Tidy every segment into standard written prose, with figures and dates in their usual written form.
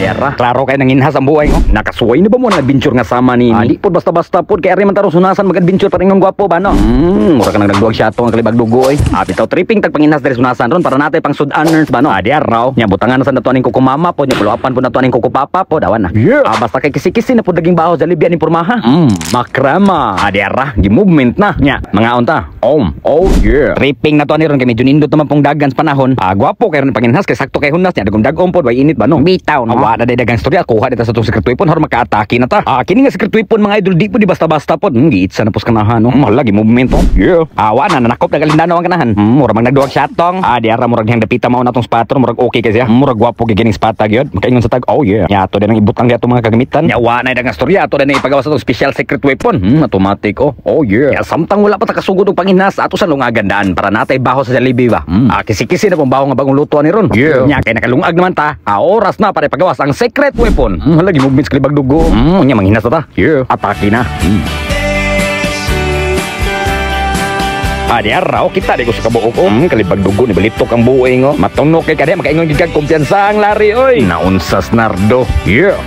Dera, klaro kay nanginhas ang buhay ko. Nakasuway na ba mo nag-adventure nga sama ni? Di po basta-basta po kay ari man tarong sunasan mag-adventure pa rin ng gwapo ba no? Mura ka nang nagduwag siya to ang kalibag dugo oy. Bitaw tripping tag panginhas diri sunasan ron para natay pang sudaners ba no? Dera, nya butangan sa natuaning kuko mama po, nya puluapan po natuaning kuko papa po dawan na. Basta kay kisi-kisi na po daging baho sa Libya ni pormaha. Makrama. Dera, gi-movement na. Nya, mga unta. Oh yeah. Tripping na to ni ron kay medyo nindot naman pong dagan sa panahon. Gwapo kay ron panginhas kay sakto kay hunas nya dagom dagom po way init ba no? Bitaw no. Awa na dagang storya kuha dito sa tong secret weapon har makaatake na ta. Kini nga secret weapon mga idol di po di basta-basta po. Giitsa na pos kanahan no. Malagi movement to. Yeah. Awa na nanakop nagalindanaw ang kanahan. Mura mag nagduwag shotong. Diara murag hang dapita mao natong spatter murag okay kay siya. Murag gwapo kay gining spata gyud. Makaingon sa tag. Oh yeah. Nya to din ang ibutang diato mga kagamitan. Nya awa na dagang storya to din ipagawa sa tong special secret weapon. Automatic oh yeah. Nya samtang wala pa ta kasugod og panginhas ato sa lungagandaan para natay baho sa Jollibee ba. Kisi-kisi na pong baho nga bagong lutuan ni ron. Yeah. Nya kay nakalungag naman ta. Oras na para ipagawas ang secret weapon. Lagi movements kalibag dugo. Nya manghinas ta. Yeah. Atake na. Diaraw kita di ko sa kabuok ko. Kalibag dugo ni balitok ang buhay ngo. Matunok kay kada makaingon gid kag kumpiyansa ang lari oy. Naunsas nardo. Yeah.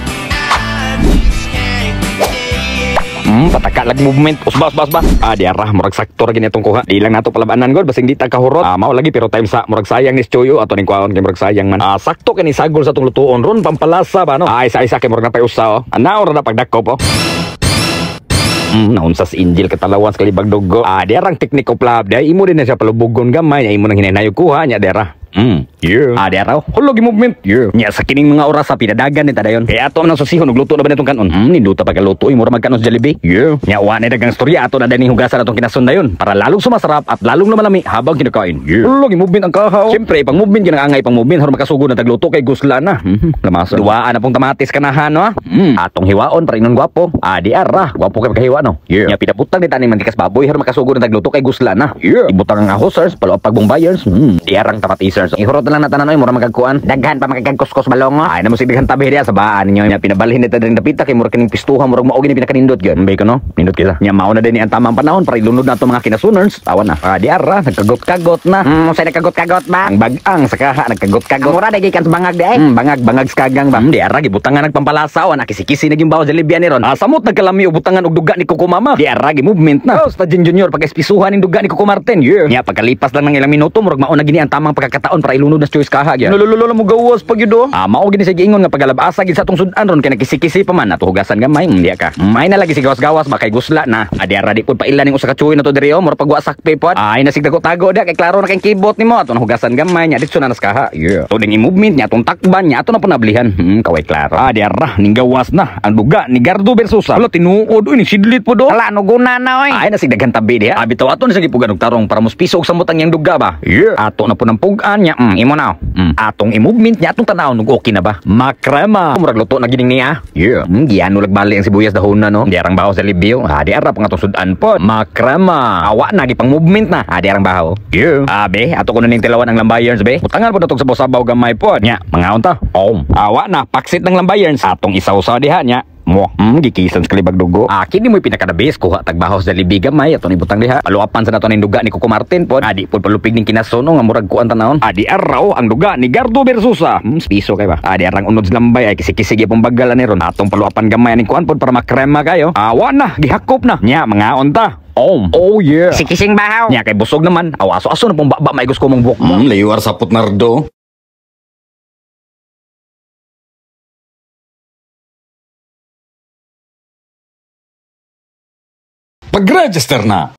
Pataka lag movement usbas bas. Diarah murag sakto ra gini atong kuha. Di lang nato palabanan god basing di ta kahurot. Mao lagi pero time sa murag sayang ni Choyo ato ning kuhaon kay murag sayang man. Sakto kani sagol sa atong lutuon ron pampalasa ba no. Isa-isa kay murag napay usa oh. Anaw ra na pagdakop oh. Naunsas injil katalawan sa kalibag dugo. Derang technique of love day imo din na siya palubugon gamay imo nang hinaynayo kuha nya dera. Yeah. Deraw. Hulogi movement. Yeah. Nya sa kining mga oras sa pinadagan ni tadayon. Kaya ato nang susihon og luto na ba nitong kanon? Ninduta pa kaluto mura magkanon sa Jollibee. Yeah. Nya wa na dagang storya ato na dani hugasan atong kinasundayon para lalong sumasarap at lalong lumalami habang kinakain. Yeah. Hulogi movement ang kahaw. Siyempre pang movement ginangangay pang movement har makasugod na tagluto kay gusla na. Lamason. Duwaan na pong tamatis kanahan no. Atong hiwaon para inon gwapo. Diara, gwapo kay paghiwa no. Yeah. Nya pinaputang ni taning mantikas baboy har makasugod na tagluto kay gusla na. Yeah. Ibutang ang ahosers palo pagbong buyers. Diarang tamatisers. Ihurot na lang natanan oy mura magagkuan. Daghan pa magagkuskus balongo. Ay namo sig daghan tabi diya sa baan ninyo. Nya pinabalhin nita din dapita kay mura kining pistuhan murag mao gini pinakanindot gyud. Mbay ko no. Nindot kita. Nya mao na din ang tamang panahon para ilunod nato mga kinasuners. Tawan na. Diara nagkagot-kagot na. Say nagkagot-kagot ba? Ang bagang sa kaha nagkagot-kagot. Mura dagay kan sa bangag di ay. Bangag sa kagang ba. Diara gibutangan nagpampalasaw na kisi-kisi naging bawo sa Libya ni ron. Samot nagkalami og butangan og duga ni Coco Mama. Diara gi movement na. Stadion Junior pagka-espisuhan ning duga ni Coco Martin. Yeah. Nya pagkalipas lang ng ilang minuto murag mao na gini ang tamang pagkakataon para ilunod na choice kaha gyud. Lolo mo gawas pag yun do. Mao gini sa giingon nga pagalabasa gid sa atong sudan ron kay nakisi-kisi pa man ato hugasan gamay. Diya ka. May na lagi si gawas-gawas ba kay gusla na. Diara di pud paila ning usa ka chuy na to diri mura pagwa sakpe pod. Ay nasigdago-tago da kay klaro na kay kibot nimo ato hugasan gamay nya ditso na nas kaha. Yeah. To ding movement nya atong takban nya ato na panablihan. Kaway klaro. Diara ning gawas na ang duga ni Gardo Versusa. Hala tinuod ni sidlit pod do. Hala no guna na oy. Ay nasigdagan tabi diha. Bitaw ato ni sa gipugan og tarong para muspisog sa mutang yang duga ba. Yeah. Ato na po ng pugan nya. Imo na. Atong i-movement niya atong tanaw nung okay na ba? Makrema. Murag luto na gining niya. Yeah. Giano lagbali ang sibuyas dahon na no. Diarang baho sa libyo. Diara pang atong sudan pod. Makrema. Awa na gipang movement na. Diarang baho. Yeah. Be, ato ko na ning tilawan ang lambayers be. Butangan po natong sabaw-sabaw gamay pod. Nya, mga unta. Awa na paksit ng lambayers. Atong isaw-saw diha nya. Gikisan sa kalibag dugo. Kini mo pinakadabis kuha tagbaho sa Jollibee gamay ato ni butang diha. Paluapan sa nato ning duga ni Coco Martin pod. Di pod palupig ning kinasuno nga murag kuan tanawon. Araw ang duga ni Gardo Versusa. Spiso kay ba. Arang unod lambay ay kisi-kisi gyapon bagalan ni ron. Atong paluapan gamay ning kuan pod para makrema kayo. Awa na gihakop na. Nya mga unta. Oh yeah. Kisi-kising bahaw. Nya kay busog naman. Aso-aso na pong baba may gusto ko mong buhok. Layuar sapot nardo. Pag-register na.